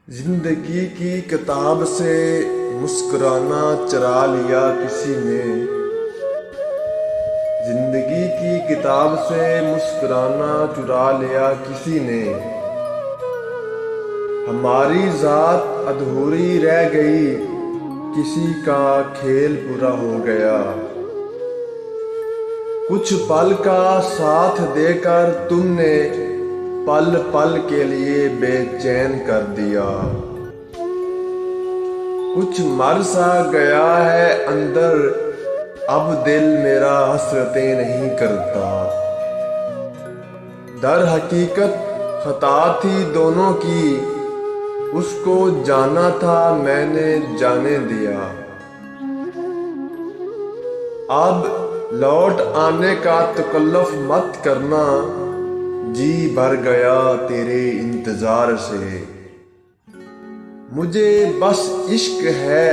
जिंदगी की किताब से मुस्कुराना चुरा लिया किसी ने। जिंदगी की किताब से मुस्कुराना चुरा लिया किसी ने। हमारी जात अधूरी रह गई, किसी का खेल पूरा हो गया। कुछ पल का साथ देकर तुमने पल पल के लिए बेचैन कर दिया। कुछ मर सा गया है अंदर, अब दिल मेरा हसरतें नहीं करता। दर हकीकत खता थी दोनों की, उसको जाना था मैंने जाने दिया। अब लौट आने का तकल्लुफ मत करना, जी भर गया तेरे इंतजार से। मुझे बस इश्क है,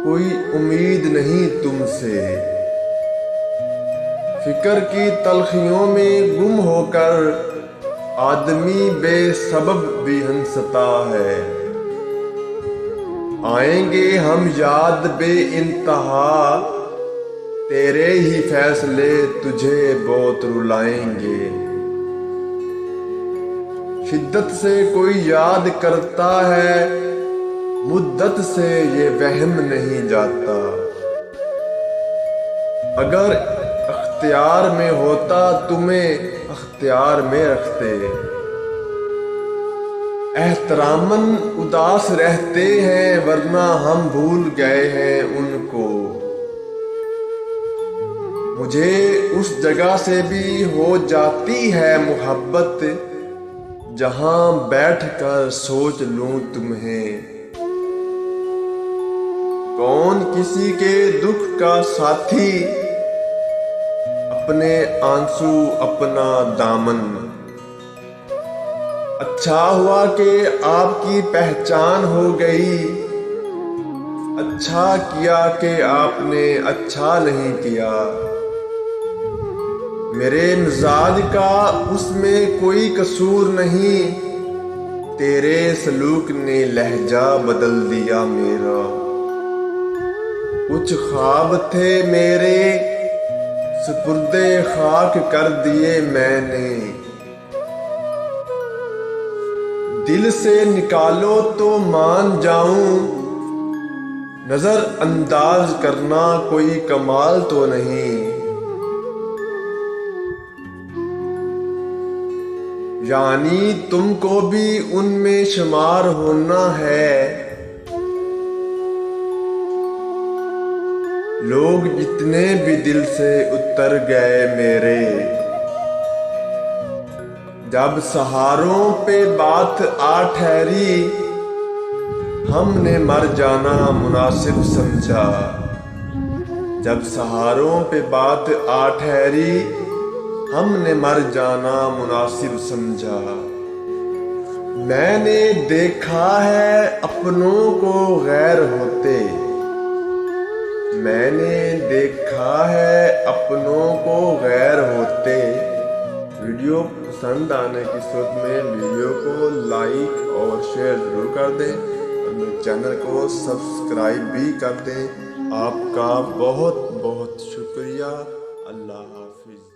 कोई उम्मीद नहीं तुमसे। फिक्र की तलखियों में गुम होकर आदमी बेसबब भी हंसता है। आएंगे हम याद बेइंतहा, तेरे ही फैसले तुझे बहुत रुलाएंगे। शिद्दत से कोई याद करता है, मुद्दत से ये वहम नहीं जाता। अगर अख्तियार में होता तुम्हें अख्तियार में रखते। एहतरामन उदास रहते हैं, वरना हम भूल गए हैं उनको। मुझे उस जगह से भी हो जाती है मोहब्बत, जहां बैठकर सोच लूं तुम्हें। कौन किसी के दुख का साथी, अपने आंसू अपना दामन। अच्छा हुआ कि आपकी पहचान हो गई, अच्छा किया कि आपने अच्छा नहीं किया। मेरे मिजाज का उसमें कोई कसूर नहीं, तेरे सलूक ने लहजा बदल दिया मेरा। कुछ ख्वाब थे मेरे, सुपुर्दे खाक कर दिए मैंने। दिल से निकालो तो मान जाऊं, नजर अंदाज करना कोई कमाल तो नहीं। यानी तुमको भी उनमें शुमार होना है। लोग जितने भी दिल से उतर गए मेरे, जब सहारों पे बात आ ठहरी, हमने मर जाना मुनासिब समझा। जब सहारों पे बात आ ठहरी, हमने मर जाना मुनासिब समझा। मैंने देखा है अपनों को गैर होते, मैंने देखा है अपनों को गैर होते। वीडियो पसंद आने की सूरत में वीडियो को लाइक और शेयर जरूर कर दें और मेरे चैनल को सब्सक्राइब भी कर दें। आपका बहुत बहुत शुक्रिया। अल्लाह हाफिज।